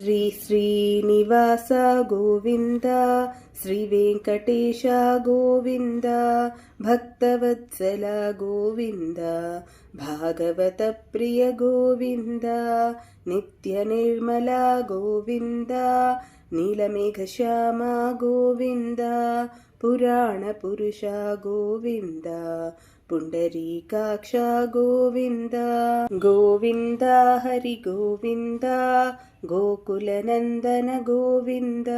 శ్రీ శ్రీనివాస గోవింద, శ్రీ వెంకటేశ గోవింద, భక్తవత్సల గోవింద, భాగవత ప్రియ గోవింద, నిత్య నిర్మల గోవింద, నీలమేఘ శ్యామ గోవింద, పురాణ పురుష గోవింద, పుండరీకాక్ష గోవింద. గోవింద హరి గోవింద, గోకులనందన గోవింద,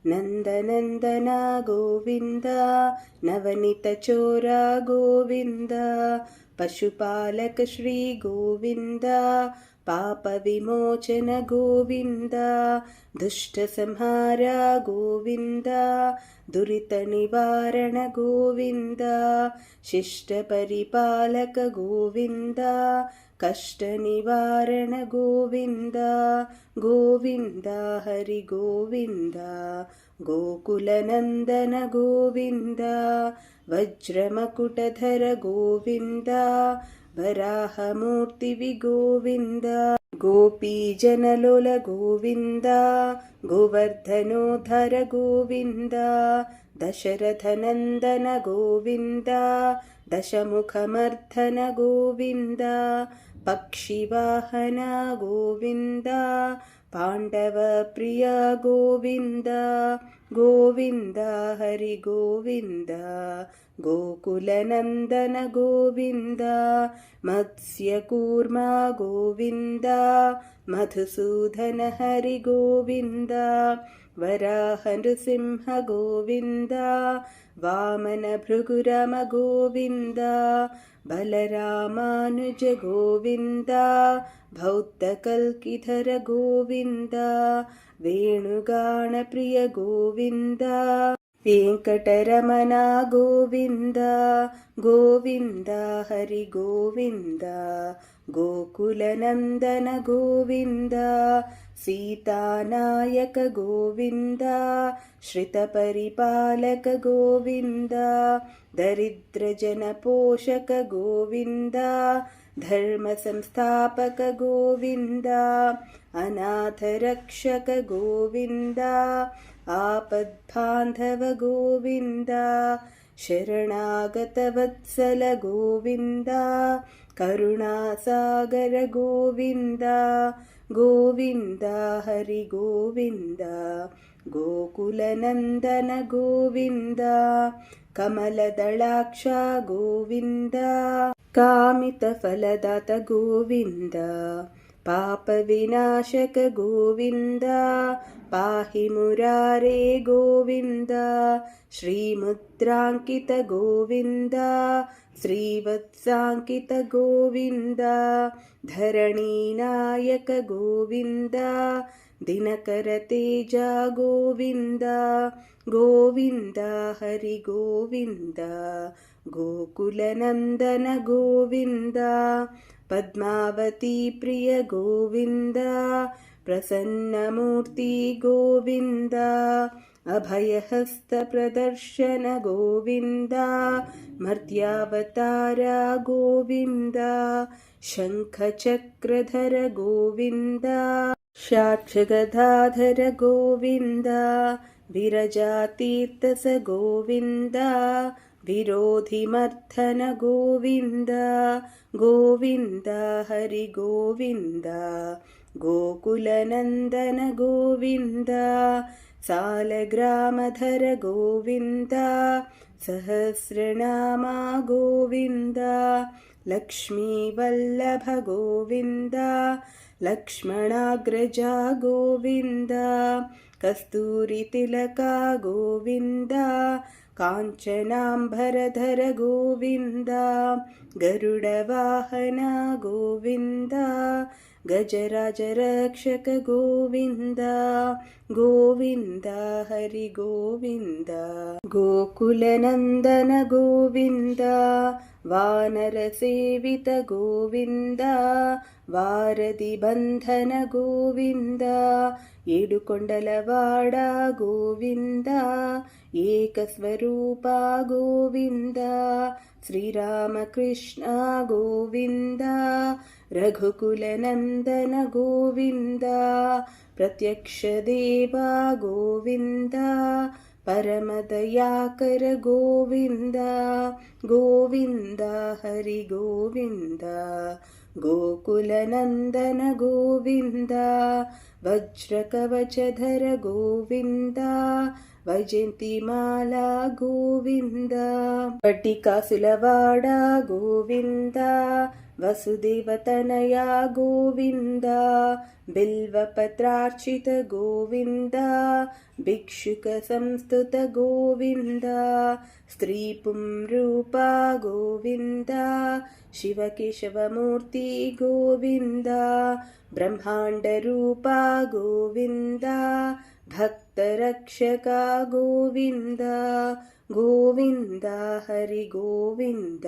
నందనందన గోవింద, నవనిత చోర గోవింద, పశుపాలక శ్రీ గోవింద, పాప విమోచన గోవింద, దుష్ట సంహార గోవింద, దురిత నివారణ గోవింద, శిష్ట పరిపాలక గోవింద, కష్ట నివారణ గోవింద. గోవింద హరి గోవింద, గోకులనందన గోవింద, వజ్రమకుటధర గోవింద, వరాహమూర్తివి గోవింద, గోపీజనలోల గోవింద, గోవర్ధనోధర గోవింద, దశరథనందన గోవింద, దశముఖమర్ధన గోవింద, పక్షివాహన గోవింద, పాండవ ప్రియ గోవింద. గోవింద హరి గోవింద, గోకులనందన గోవింద, మత్స్యకూర్మ గోవింద, మధుసూదన హరి గోవింద, వరాహ నృసింహ గోవింద, వామన భృగురమ గోవింద, బలరామానుజ గోవింద, భౌతకల్కిధర గోవింద, వేణుగాన ప్రియ గోవింద, వెంకటరమణ గోవింద. గోవింద హరి గోవింద, గోకులనందన గోవింద, సీతానాయక గోవింద, శ్రిత పరిపాలక గోవింద, దరిద్ర జన పోషక గోవింద, ధర్మ సంస్థాపక గోవింద, అనాథ రక్షక గోవింద, ఆపద్బాంధవ గోవింద, శరణాగత వత్సల గోవింద, కరుణాసాగర గోవింద. గోవింద హరి గోవింద, గోకులనందన గోవింద, కమలదళాక్ష గోవింద, కామిత ఫలదాత గోవింద, పాప వినాశక గోవింద, పాహి మురారే గోవింద, శ్రీముద్రాంకిత గోవింద, శ్రీవత్సాంకిత గోవింద, ధరణీనాయక గోవింద, దినకర తేజ గోవింద. గోవింద హరి గోవింద, గోకులనందన గోవింద, పద్మావతి ప్రియ గోవింద, ప్రసన్నమూర్తి గోవింద, అభయహస్త ప్రదర్శన గోవింద, మర్త్యావతార గోవింద, శంఖచక్రధర గోవింద, సాక్షగదాధర గోవింద, విరజాతీర్థస గోవింద, విరోధిమర్ధన గోవింద. గోవింద హరి గోవింద, గోకులనందన గోవింద, సాలగ్రామధర గోవింద, సహస్రనామ గోవింద, లక్ష్మీవల్లభ గోవింద, లక్ష్మణాగ్రజ గోవింద, కస్తూరి తిలక గోవింద, కాంచనాంబరధర గోవింద, గరుడ వాహన గోవింద, గజరాజ రక్షక గోవింద. గోవింద హరి గోవింద, గోకులనందన గోవింద, वानरसेवित गोविन्द वारधि बन्धन गोविन्द ఏడుకొండలవాడ గోవింద ఏకస్వరూప గోవింద శ్రీరామకృష్ణ గోవింద రఘుకులనందన గోవింద ప్రత్యక్ష దేవ గోవింద పరమదయాకర గోవింద గోవింద హరి గోవింద गोकुलनन्दन गोविन्द वज्रकवचधर गोविन्द वैजयन्तिमाला गोविन्द पट्टिकासुलवाड गोविन्द वसुदेवतनया गोविन्द बिल्वपत्रार्चित गोविन्द भिक्षुकसंस्तुत गोविन्द स्त्रीपुंरूपा गोविन्द शिवकेशवमूर्ति गोविन्द ब्रह्माण्डरूपा गोविन्द भक्तरक्षका गोविन्द गोविन्द हरि गोविन्द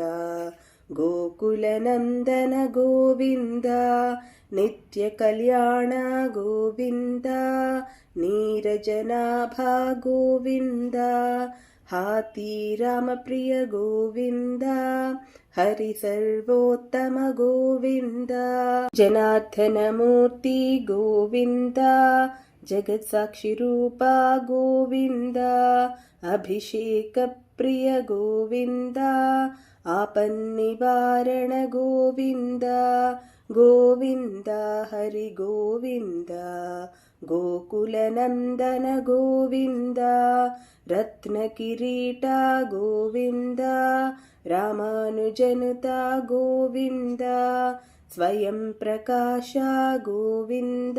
गोकुलनन्दन गोविन्द नित्यकल्याण गोविन्द नीरजनाभा गोविन्द हाती रामप्रिय गोविन्द हरि सर्वोत्तम गोविन्द जनार्दनमूर्ति गोविन्द जगत्साक्षिरूपा गोविन्द अभिषेकप्रिय गोविन्द आपन्निवारण गोविन्द गोविन्द हरि गोविन्द गोकुलनन्दन गोविन्द रत्नकिरीटा गोविन्द रामानुजनुता गोविन्द स्वयं प्रकाशा गोविन्द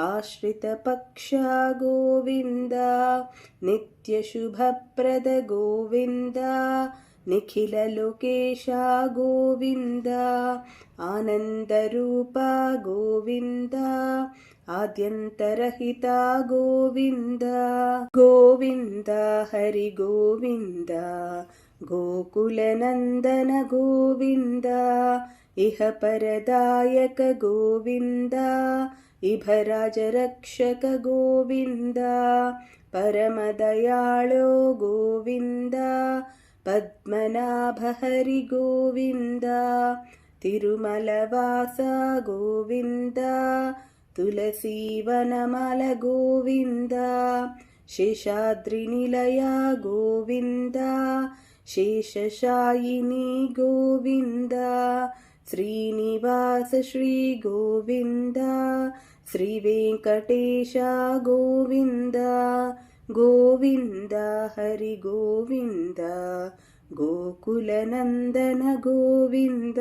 आश्रितपक्षा गोविन्द नित्यशुभप्रद गोविन्द निखिललोकेशा गोविन्द आनन्दरूपा गोविन्द आद्यन्तरहिता गोविन्द गोविन्द हरि गोविन्द गोकुलनन्दन गोविन्द इह परदायक गोविन्द इभराजरक्षक गोविन्द परमदयाळो गोविन्द पद्मनाभ हरि गोविन्द तिरुमलवास गोविन्द तुलसीवनमल गोविन्द शेषाद्रिनिलया गोविन्द शेषशायिनी गोविन्द श्रीनिवास श्री गोविन्द श्रीवेङ्कटेश गोविन्द गोविन्द हरि गोविन्द गोकुलनन्दन गोविन्द।